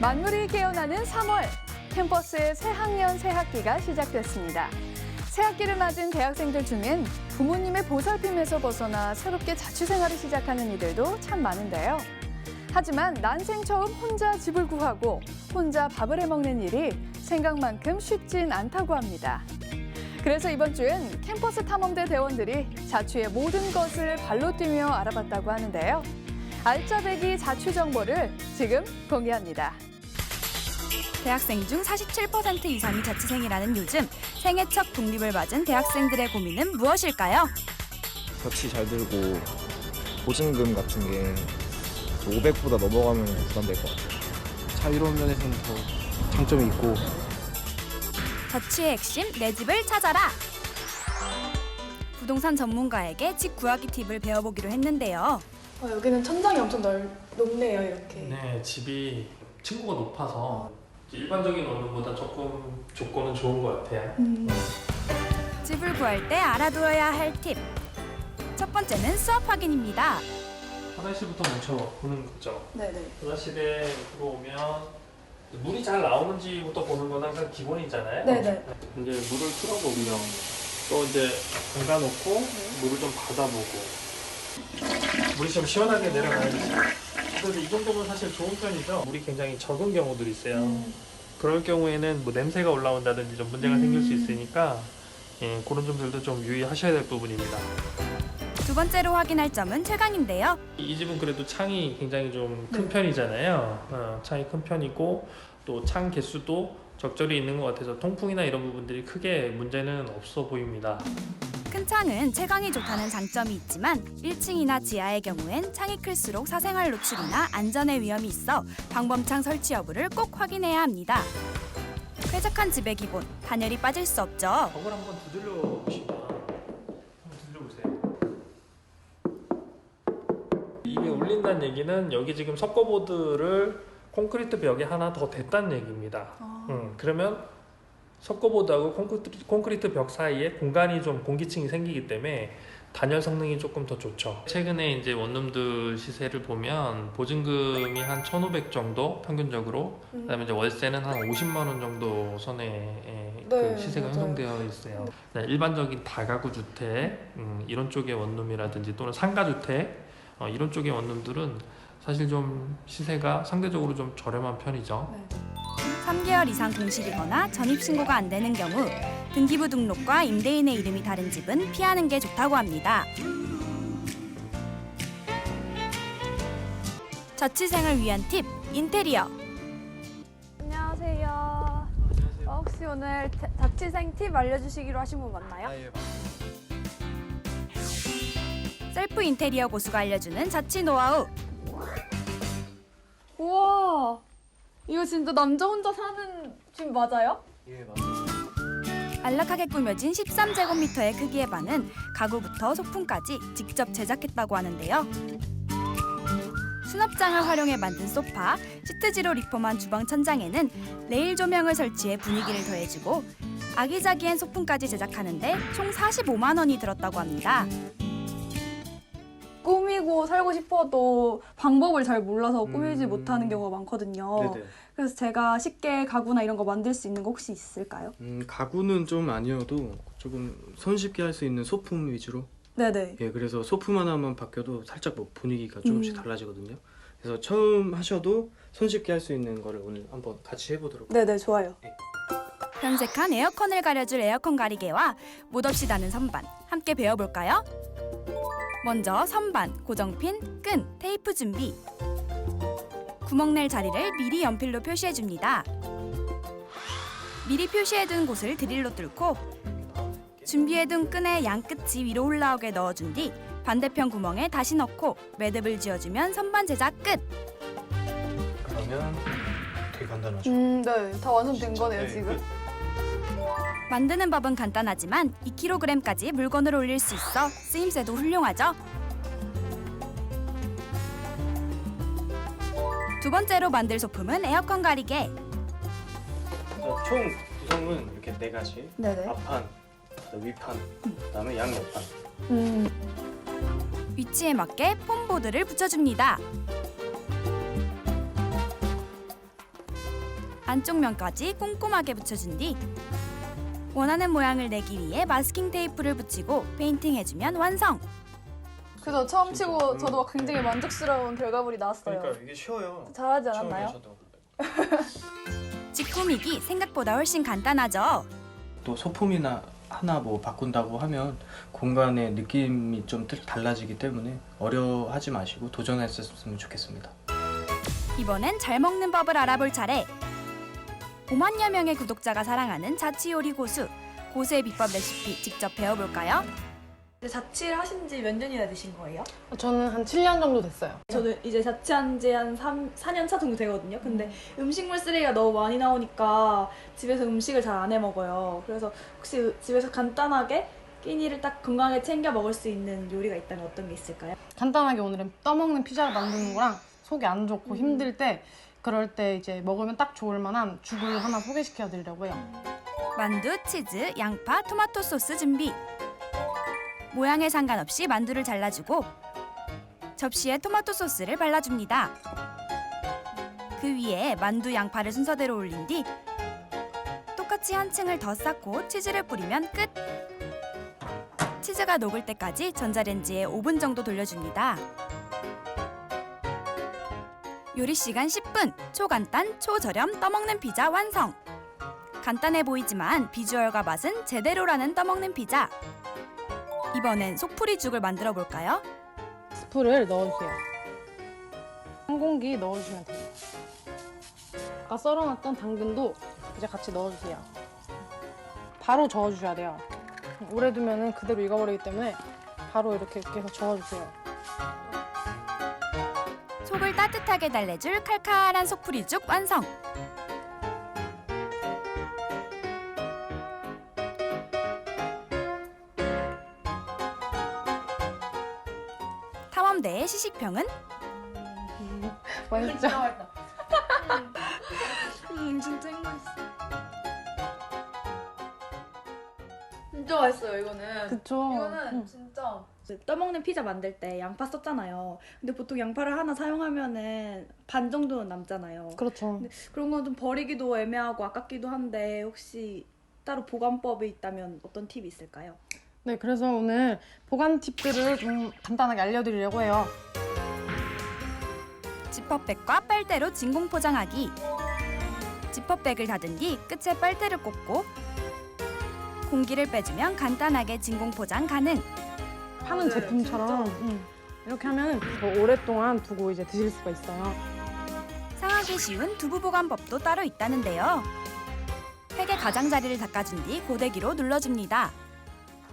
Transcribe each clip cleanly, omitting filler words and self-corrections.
만물이 깨어나는 3월, 캠퍼스의 새학년 새학기가 시작됐습니다. 새학기를 맞은 대학생들 중엔 부모님의 보살핌에서 벗어나 새롭게 자취생활을 시작하는 이들도 참 많은데요. 하지만 난생 처음 혼자 집을 구하고 혼자 밥을 해먹는 일이 생각만큼 쉽진 않다고 합니다. 그래서 이번 주엔 캠퍼스 탐험대 대원들이 자취의 모든 것을 발로 뛰며 알아봤다고 하는데요. 알짜배기 자취 정보를 지금 공개합니다. 대학생 중 47% 이상이 자취생이라는 요즘 생애 첫 독립을 맞은 대학생들의 고민은 무엇일까요? 자취 잘 들고 보증금 같은 게 500보다 넘어가면 부담될 것 같아요. 자유로운 면에서는 더 장점이 있고. 자취의 핵심, 내 집을 찾아라! 부동산 전문가에게 집 구하기 팁을 배워보기로 했는데요. 여기는 천장이 엄청 높네요, 이렇게. 네, 집이 층고가 높아서 일반적인 원룸보다 조금 조건은 좋은 것 같아요. 집을 구할 때 알아두어야 할 팁. 첫 번째는 수압 확인입니다. 화장실부터 먼저 보는 거죠. 네네. 화장실에 들어오면 물이 잘 나오는지부터 보는 건 항상 기본이잖아요. 네네. 이제 물을 틀어보고요. 또 이제 담가놓고 물을 좀 받아보고 물이 좀 시원하게 내려가야죠. 그래서 이 정도면 사실 좋은 편이죠. 물이 굉장히 적은 경우들이 있어요. 그럴 경우에는 뭐 냄새가 올라온다든지 좀 문제가 생길 수 있으니까 그런 점들도 좀 유의하셔야 될 부분입니다. 두 번째로 확인할 점은 채광인데요. 이 집은 그래도 창이 굉장히 좀 큰 편이잖아요. 창이 큰 편이고 또 창 개수도 적절히 있는 것 같아서 통풍이나 이런 부분들이 크게 문제는 없어 보입니다. 큰 창은 채광이 좋다는 장점이 있지만 1층이나 지하의 경우엔 창이 클수록 사생활 노출이나 안전의 위험이 있어 방범창 설치 여부를 꼭 확인해야 합니다. 쾌적한 집의 기본, 단열이 빠질 수 없죠. 벽을 한번 두들려 보시면 한번 두들려 보세요. 이게 울린다는 얘기는 여기 지금 석고보드를 콘크리트 벽에 하나 더 댔다는 얘기입니다. 그러면 석고보드하고 콘크리트 벽 사이에 공간이 좀 공기층이 생기기 때문에 단열 성능이 조금 더 좋죠. 최근에 이제 원룸들 시세를 보면 보증금이 한 1,500 정도 평균적으로, 그다음에 이제 월세는 한 50만 원 정도 선에 그 시세가 맞아요. 형성되어 있어요. 네, 일반적인 다가구 주택 이런 쪽의 원룸이라든지 또는 상가 주택 이런 쪽의 원룸들은 사실 좀 시세가 상대적으로 좀 저렴한 편이죠. 3개월 이상 공실이거나 전입신고가 안 되는 경우 등기부 등록과 임대인의 이름이 다른 집은 피하는 게 좋다고 합니다. 자취생을 위한 팁, 인테리어. 안녕하세요. 혹시 오늘 자취생 팁 알려주시기로 하신 분 맞나요? 셀프 인테리어 고수가 알려주는 자취 노하우. 우와, 이거 진짜 남자 혼자 사는 집 맞아요? 예, 맞아요. 안락하게 꾸며진 13제곱미터의 크기의 방은 가구부터 소품까지 직접 제작했다고 하는데요. 수납장을 활용해 만든 소파, 시트지로 리폼한 주방 천장에는 레일 조명을 설치해 분위기를 더해주고 아기자기한 소품까지 제작하는데 총 45만 원이 들었다고 합니다. 꾸미고 살고 싶어도 방법을 잘 몰라서 꾸미지 못하는 경우가 많거든요. 네네. 그래서 제가 쉽게 가구나 이런 거 만들 수 있는 거 혹시 있을까요? 가구는 좀 아니어도 조금 손쉽게 할 수 있는 소품 위주로. 네네. 예, 그래서 소품 하나만 바뀌어도 살짝 뭐 분위기가 조금씩 달라지거든요. 그래서 처음 하셔도 손쉽게 할 수 있는 거를 오늘 한번 같이 해보도록. 네네, 좋아요. 변색한 에어컨을 가려줄 에어컨 가리개와 못 없이 다는 선반, 함께 배워볼까요? 먼저 선반, 고정핀, 끈, 테이프 준비. 구멍 낼 자리를 미리 연필로 표시해줍니다. 미리 표시해둔 곳을 드릴로 뚫고 준비해둔 끈의 양끝이 위로 올라오게 넣어준 뒤 반대편 구멍에 다시 넣고 매듭을 지어주면 선반 제작 끝! 그러면 되게 간단하죠. 네, 다 완성된 거네요, 네, 지금. 만드는 법은 간단하지만 2kg까지 물건을 올릴 수 있어 쓰임새도 훌륭하죠. 두 번째로 만들 소품은 에어컨 가리개. 총 구성은 이렇게 4가지. 네네. 앞판, 위판, 그다음에 양옆판. 위치에 맞게 폼보드를 붙여줍니다. 안쪽 면까지 꼼꼼하게 붙여준 뒤 원하는 모양을 내기 위해 마스킹 테이프를 붙이고 페인팅해주면 완성! 그래서 처음 치고 저도 굉장히 만족스러운 결과물이 나왔어요. 그러니까 이게 쉬워요. 잘하지 않았나요? 저도. 집 꾸미기 생각보다 훨씬 간단하죠? 또 소품이나 하나 뭐 바꾼다고 하면 공간의 느낌이 좀 달라지기 때문에 어려워하지 마시고 도전했었으면 좋겠습니다. 이번엔 잘 먹는 법을 알아볼 차례! 5만여 명의 구독자가 사랑하는 자취 요리 고수의 비법 레시피 직접 배워볼까요? 자취를 하신 지 몇 년이나 되신 거예요? 저는 한 7년 정도 됐어요. 저도 이제 자취한 지 한 4년 차 정도 되거든요. 근데 음식물 쓰레기가 너무 많이 나오니까 집에서 음식을 잘 안 해 먹어요. 그래서 혹시 집에서 간단하게 끼니를 딱 건강하게 챙겨 먹을 수 있는 요리가 있다면 어떤 게 있을까요? 간단하게 오늘은 떠먹는 피자를 만드는 거랑 속이 안 좋고 힘들 때 그럴 때 이제 먹으면 딱 좋을 만한 죽을 하나 소개시켜 드리려고 해요. 만두, 치즈, 양파, 토마토 소스 준비! 모양에 상관없이 만두를 잘라주고 접시에 토마토 소스를 발라줍니다. 그 위에 만두, 양파를 순서대로 올린 뒤 똑같이 한 층을 더 쌓고 치즈를 뿌리면 끝! 치즈가 녹을 때까지 전자레인지에 5분 정도 돌려줍니다. 요리 시간 10분! 초간단, 초저렴 떠먹는 피자 완성! 간단해 보이지만 비주얼과 맛은 제대로라는 떠먹는 피자! 이번엔 속풀이죽을 만들어 볼까요? 스프를 넣어주세요. 한 공기 넣어주시면 돼요. 아까 썰어놨던 당근도 이제 같이 넣어주세요. 바로 저어주셔야 돼요. 오래 두면 그대로 익어버리기 때문에 바로 이렇게 해서 저어주세요. 속을 따뜻하게 달래줄 칼칼한 속풀이죽 완성! 탐험대의 시식평은? 맛있죠? 진짜 행복했어. 진짜 맛있어요, 이거는. 그쵸? 이거는 진짜 떠먹는 피자 만들 때 양파 썼잖아요. 근데 보통 양파를 하나 사용하면은 반 정도는 남잖아요. 그렇죠. 그런 건 좀 버리기도 애매하고 아깝기도 한데 혹시 따로 보관법이 있다면 어떤 팁이 있을까요? 네, 그래서 오늘 보관 팁들을 좀 간단하게 알려드리려고 해요. 지퍼백과 빨대로 진공 포장하기. 지퍼백을 닫은 뒤 끝에 빨대를 꽂고 공기를 빼주면 간단하게 진공 포장 가능. 파는 제품처럼 이렇게 하면 더 오랫동안 두고 이제 드실 수가 있어요. 상하기 쉬운 두부 보관법도 따로 있다는데요. 팩의 가장자리를 닦아준 뒤 고데기로 눌러줍니다.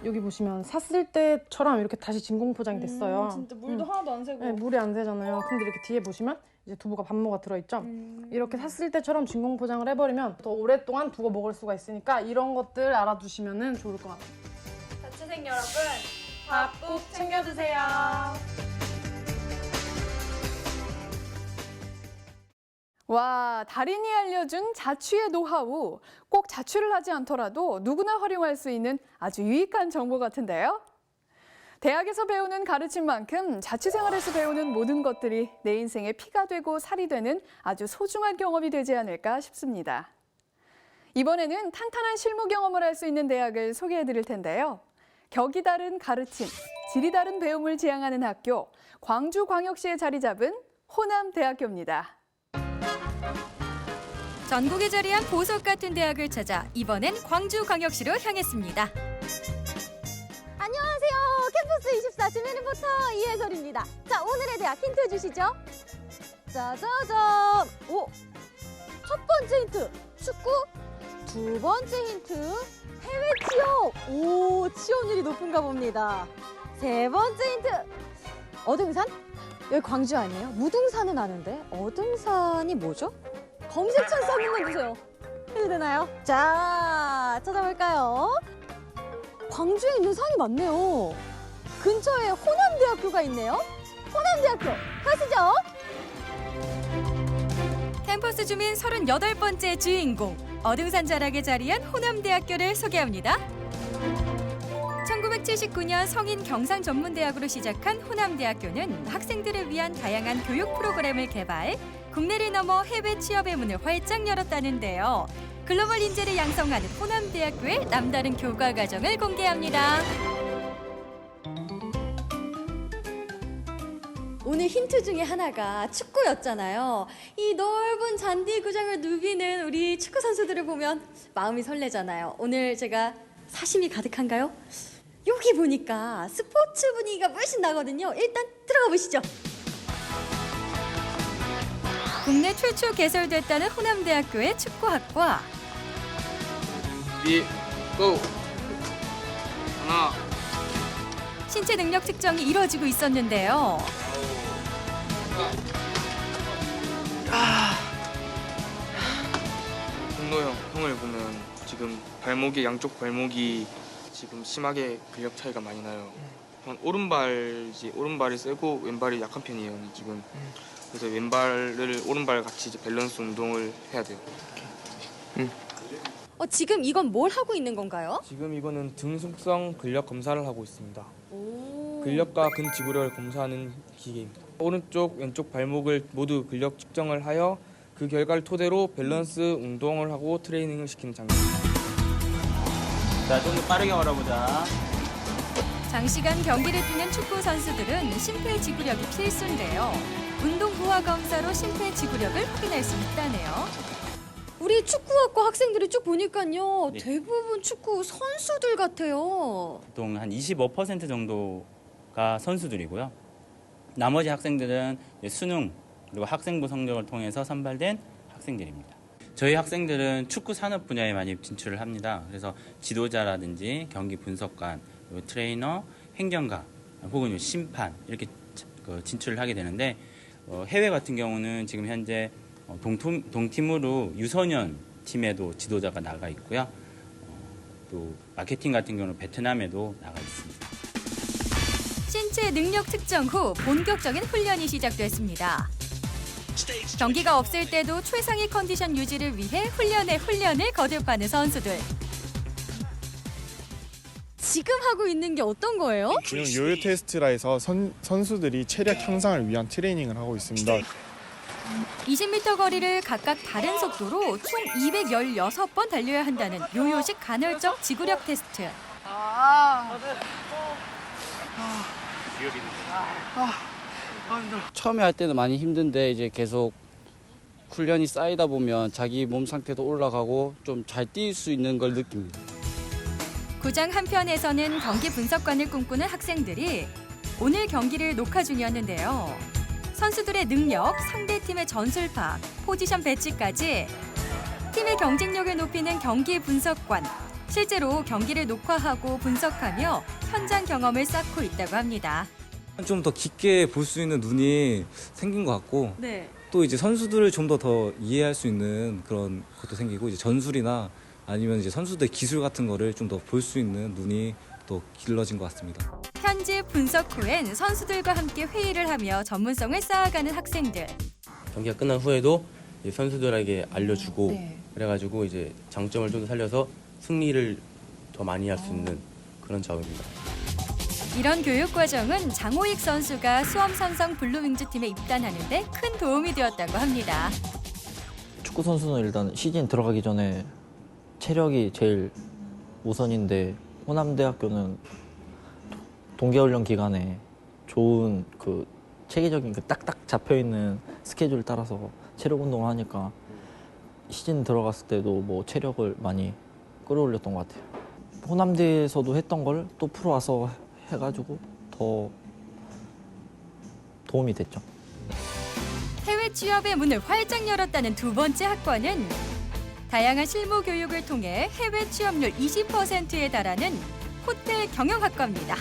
여기 보시면 샀을 때처럼 이렇게 다시 진공 포장이 됐어요. 진짜 물도 하나도 안 새고. 네, 물이 안 새잖아요. 근데 이렇게 뒤에 보시면 이제 두부가 반모가 들어있죠. 이렇게 샀을 때처럼 진공 포장을 해버리면 더 오랫동안 두고 먹을 수가 있으니까 이런 것들 알아두시면 좋을 것 같아요. 자취생 여러분, 밥 꼭 챙겨 드세요. 와, 달인이 알려준 자취의 노하우. 꼭 자취를 하지 않더라도 누구나 활용할 수 있는 아주 유익한 정보 같은데요. 대학에서 배우는 가르침만큼 자취생활에서 배우는 모든 것들이 내 인생의 피가 되고 살이 되는 아주 소중한 경험이 되지 않을까 싶습니다. 이번에는 탄탄한 실무 경험을 할 수 있는 대학을 소개해 드릴 텐데요. 격이 다른 가르침, 질이 다른 배움을 지향하는 학교, 광주광역시에 자리 잡은 호남대학교입니다. 전국에 자리한 보석 같은 대학을 찾아 이번엔 광주광역시로 향했습니다. 안녕하세요. 캠퍼스 24 주민 리포터 이혜솔입니다. 자, 오늘의 대학 힌트 주시죠. 짜자잔. 오, 첫 번째 힌트 축구. 두 번째 힌트 해외 취업. 오, 취업률이 높은가 봅니다. 세 번째 힌트 어등산. 여기 광주 아니에요? 무등산은 아는데 어등산이 뭐죠? 검색 찬스 한 번만 주세요. 해도 되나요? 자, 찾아볼까요? 광주에 있는 산이 많네요. 근처에 호남대학교가 있네요. 호남대학교 가시죠. 캠퍼스 주민 38번째 주인공, 어등산 자락에 자리한 호남대학교를 소개합니다. 1979년 성인 경상 전문대학으로 시작한 호남대학교는 학생들을 위한 다양한 교육 프로그램을 개발, 국내를 넘어 해외 취업의 문을 활짝 열었다는데요. 글로벌 인재를 양성하는 호남대학교의 남다른 교과 과정을 공개합니다. 오늘 힌트 중에 하나가 축구였잖아요. 이 넓은 잔디 구장을 누비는 우리 축구 선수들을 보면 마음이 설레잖아요. 오늘 제가 사심이 가득한가요? 여기 보니까 스포츠 분위기가 물씬 나거든요. 일단 들어가 보시죠. 국내 최초 개설됐다는 호남대학교의 축구학과. 고! 하나. 신체 능력 측정이 이뤄지고 있었는데요. 동노 형을 보면 지금 양쪽 발목이 지금 심하게 근력 차이가 많이 나요. 오른발이 세고 왼발이 약한 편이에요 지금. 그래서 오른발 같이 이제 밸런스 운동을 해야 돼요. 지금 이건 뭘 하고 있는 건가요? 지금 이거는 등 속성 근력 검사를 하고 있습니다. 근력과 근지구력을 검사하는 기계입니다. 오른쪽, 왼쪽 발목을 모두 근력 측정을 하여 그 결과를 토대로 밸런스 운동을 하고 트레이닝을 시키는 장면입니다. 자, 좀 더 빠르게 걸어보자. 장시간 경기를 뛰는 축구 선수들은 심폐지구력이 필수인데요. 운동 부하 검사로 심폐지구력을 확인할 수 있다네요. 우리 축구학과 학생들이 쭉 보니까요. 네. 대부분 축구 선수들 같아요. 보통 한 25% 정도가 선수들이고요. 나머지 학생들은 수능 그리고 학생부 성적을 통해서 선발된 학생들입니다. 저희 학생들은 축구 산업 분야에 많이 진출을 합니다. 그래서 지도자라든지 경기 분석관, 그리고 트레이너, 행정가 혹은 심판 이렇게 진출을 하게 되는데 해외 같은 경우는 지금 현재 동팀으로 유소년 팀에도 지도자가 나가 있고요. 또 마케팅 같은 경우는 베트남에도 나가 있습니다. 신체 능력 측정 후 본격적인 훈련이 시작됐습니다. 경기가 없을 때도 최상의 컨디션 유지를 위해 훈련을 거듭하는 선수들. 지금 하고 있는 게 어떤 거예요? 지금 요요 테스트라 해서 선수들이 체력 향상을 위한 트레이닝을 하고 있습니다. 20m 거리를 각각 다른 속도로 총 216번 달려야 한다는 요요식 간헐적 지구력 테스트. 처음에 할 때는 많이 힘든데 이제 계속 훈련이 쌓이다 보면 자기 몸 상태도 올라가고 좀 잘 뛸 수 있는 걸 느낍니다. 구장 한편에서는 경기 분석관을 꿈꾸는 학생들이 오늘 경기를 녹화 중이었는데요. 선수들의 능력, 상대팀의 전술 파악, 포지션 배치까지 팀의 경쟁력을 높이는 경기 분석관. 실제로 경기를 녹화하고 분석하며 현장 경험을 쌓고 있다고 합니다. 좀 더 깊게 볼 수 있는 눈이 생긴 것 같고 네. 또 이제 선수들을 좀 더 이해할 수 있는 그런 것도 생기고 이제 전술이나 아니면 이제 선수들 기술 같은 거를 좀 더 볼 수 있는 눈이 더 길러진 것 같습니다. 현지 분석 후엔 선수들과 함께 회의를 하며 전문성을 쌓아가는 학생들. 경기가 끝난 후에도 선수들에게 알려주고 그래가지고 이제 장점을 좀 더 살려서 승리를 더 많이 할 수 있는 그런 작업입니다. 이런 교육 과정은 장호익 선수가 수험산성 블루윙즈 팀에 입단하는 데 큰 도움이 되었다고 합니다. 축구 선수는 일단 시즌 들어가기 전에 체력이 제일 우선인데 호남대학교는 동계훈련 기간에 좋은 그 체계적인 그 딱딱 잡혀 있는 스케줄 따라서 체력 운동을 하니까 시즌 들어갔을 때도 뭐 체력을 많이 끌어올렸던 것 같아요. 호남대에서도 했던 걸 또 프로 와서 해가지고 더 도움이 됐죠. 해외 취업의 문을 활짝 열었다는 두 번째 학과는 다양한 실무 교육을 통해 해외 취업률 20%에 달하는 호텔 경영학과입니다.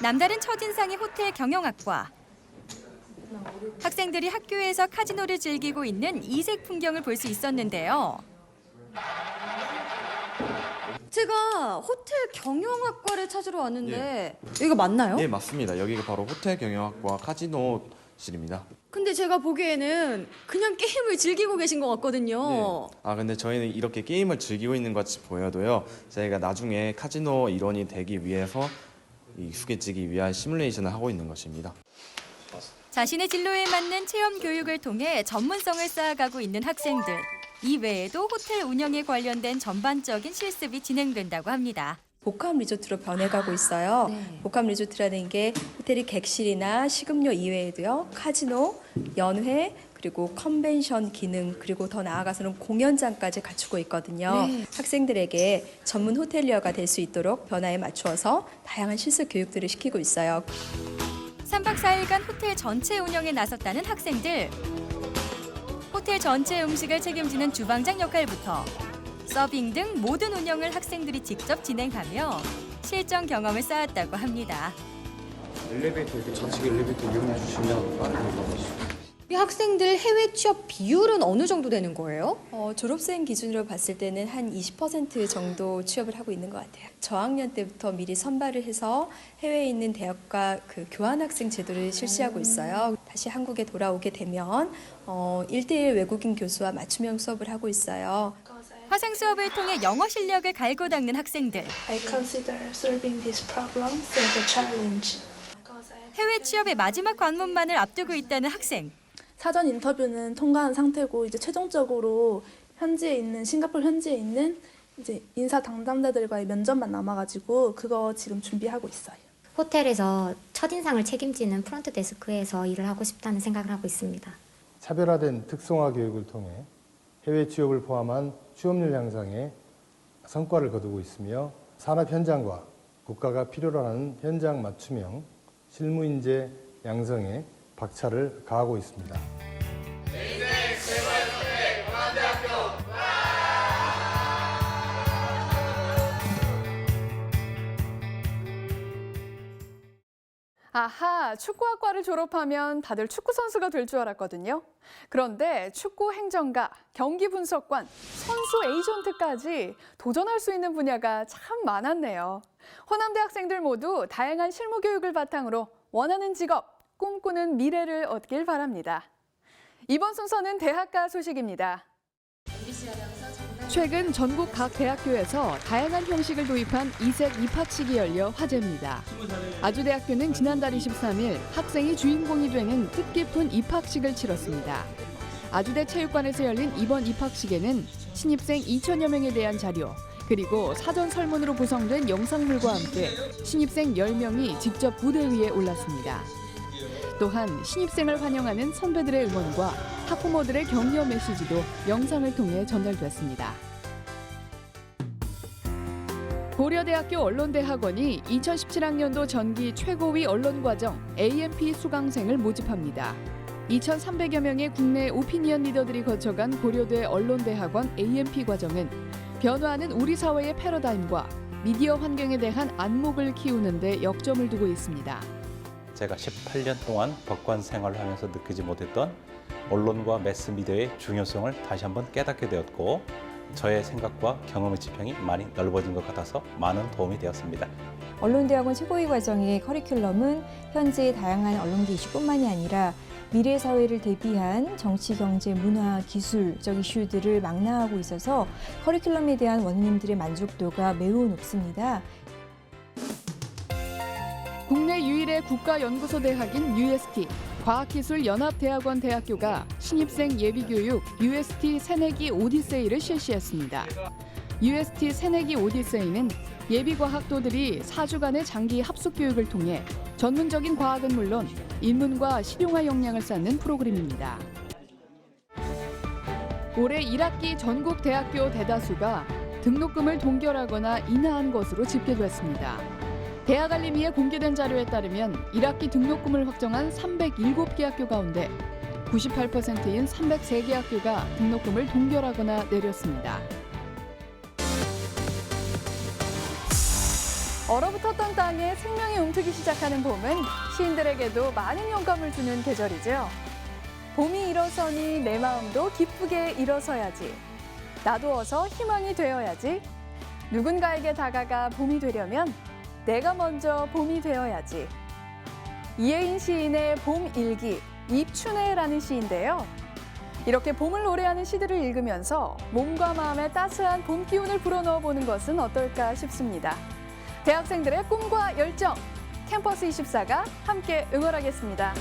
남다른 첫인상의 호텔 경영학과. 학생들이 학교에서 카지노를 즐기고 있는 이색 풍경을 볼 수 있었는데요. 제가 호텔 경영학과를 찾으러 왔는데 여기가 맞나요? 네, 맞습니다. 여기가 바로 호텔 경영학과 카지노실입니다. 근데 제가 보기에는 그냥 게임을 즐기고 계신 것 같거든요. 근데 저희는 이렇게 게임을 즐기고 있는 것 같이 보여도요. 저희가 나중에 카지노 일원이 되기 위해서 익숙해지기 위한 시뮬레이션을 하고 있는 것입니다. 자신의 진로에 맞는 체험 교육을 통해 전문성을 쌓아가고 있는 학생들. 이외에도 호텔 운영에 관련된 전반적인 실습이 진행된다고 합니다. 복합 리조트로 변해가고 있어요. 복합 리조트라는 게 호텔이 객실이나 식음료 이외에도요, 카지노, 연회, 그리고 컨벤션 기능, 그리고 더 나아가서는 공연장까지 갖추고 있거든요. 학생들에게 전문 호텔리어가 될 수 있도록 변화에 맞추어서 다양한 실습 교육들을 시키고 있어요. 3박 4일간 호텔 전체 운영에 나섰다는 학생들. 호텔 전체 음식을 책임지는 주방장 역할부터 서빙 등 모든 운영을 학생들이 직접 진행하며 실전 경험을 쌓았다고 합니다. 엘리베이터 이렇게 좌측 엘리베이터 이용해 주시면 빠르게 올라가시죠. 이 학생들 해외 취업 비율은 어느 정도 되는 거예요? 졸업생 기준으로 봤을 때는 한 20% 정도 취업을 하고 있는 것 같아요. 저학년 때부터 미리 선발을 해서 해외에 있는 대학과 그 교환학생 제도를 실시하고 있어요. 다시 한국에 돌아오게 되면 1대1 외국인 교수와 맞춤형 수업을 하고 있어요. 화상 수업을 통해 영어 실력을 갈고 닦는 학생들. I consider solving this problem as a challenge. 해외 취업의 마지막 관문만을 앞두고 있다는 학생. 사전 인터뷰는 통과한 상태고 이제 최종적으로 싱가포르 현지에 있는 이제 인사 담당자들과의 면접만 남아가지고 그거 지금 준비하고 있어요. 호텔에서 첫인상을 책임지는 프론트 데스크에서 일을 하고 싶다는 생각을 하고 있습니다. 차별화된 특성화 교육을 통해 해외 취업을 포함한 취업률 향상에 성과를 거두고 있으며 산업 현장과 국가가 필요로 하는 현장 맞춤형 실무 인재 양성에 박차를 가하고 있습니다. 아하, 축구학과를 졸업하면 다들 축구 선수가 될 줄 알았거든요. 그런데 축구 행정가, 경기 분석관, 선수 에이전트까지 도전할 수 있는 분야가 참 많았네요. 호남대 학생들 모두 다양한 실무 교육을 바탕으로 원하는 직업, 꿈꾸는 미래를 얻길 바랍니다. 이번 순서는 대학가 소식입니다. 최근 전국 각 대학교에서 다양한 형식을 도입한 이색 입학식이 열려 화제입니다. 아주대학교는 지난달 23일 학생이 주인공이 되는 뜻깊은 입학식을 치렀습니다. 아주대 체육관에서 열린 이번 입학식에는 신입생 2천여 명에 대한 자료, 그리고 사전 설문으로 구성된 영상물과 함께 신입생 10명이 직접 무대 위에 올랐습니다. 또한 신입생을 환영하는 선배들의 응원과 학부모들의 격려 메시지도 영상을 통해 전달됐습니다. 고려대학교 언론대학원이 2017학년도 전기 최고위 언론과정 AMP 수강생을 모집합니다. 2,300여 명의 국내 오피니언 리더들이 거쳐간 고려대 언론대학원 AMP 과정은 변화하는 우리 사회의 패러다임과 미디어 환경에 대한 안목을 키우는 데 역점을 두고 있습니다. 제가 18년 동안 법관 생활을 하면서 느끼지 못했던 언론과 매스미디어의 중요성을 다시 한번 깨닫게 되었고 저의 생각과 경험의 지평이 많이 넓어진 것 같아서 많은 도움이 되었습니다. 언론대학원 최고위 과정의 커리큘럼은 현재의 다양한 언론계 이슈뿐만이 아니라 미래 사회를 대비한 정치, 경제, 문화, 기술적 이슈들을 망라하고 있어서 커리큘럼에 대한 원님들의 만족도가 매우 높습니다. 국내 유일의 국가연구소 대학인 UST, 과학기술연합대학원 대학교가 신입생 예비교육 UST 새내기 오디세이를 실시했습니다. UST 새내기 오디세이는 예비과학도들이 4주간의 장기 합숙교육을 통해 전문적인 과학은 물론 인문과 실용화 역량을 쌓는 프로그램입니다. 올해 1학기 전국 대학교 대다수가 등록금을 동결하거나 인하한 것으로 집계됐습니다. 대학알림이에 공개된 자료에 따르면 1학기 등록금을 확정한 307개 학교 가운데 98%인 303개 학교가 등록금을 동결하거나 내렸습니다. 얼어붙었던 땅에 생명이 움트기 시작하는 봄은 시인들에게도 많은 영감을 주는 계절이죠. 봄이 일어서니 내 마음도 기쁘게 일어서야지. 나도 어서 희망이 되어야지. 누군가에게 다가가 봄이 되려면 내가 먼저 봄이 되어야지. 이혜인 시인의 봄 일기, 입춘해라는 시인데요. 이렇게 봄을 노래하는 시들을 읽으면서 몸과 마음에 따스한 봄 기운을 불어넣어 보는 것은 어떨까 싶습니다. 대학생들의 꿈과 열정, 캠퍼스 24가 함께 응원하겠습니다.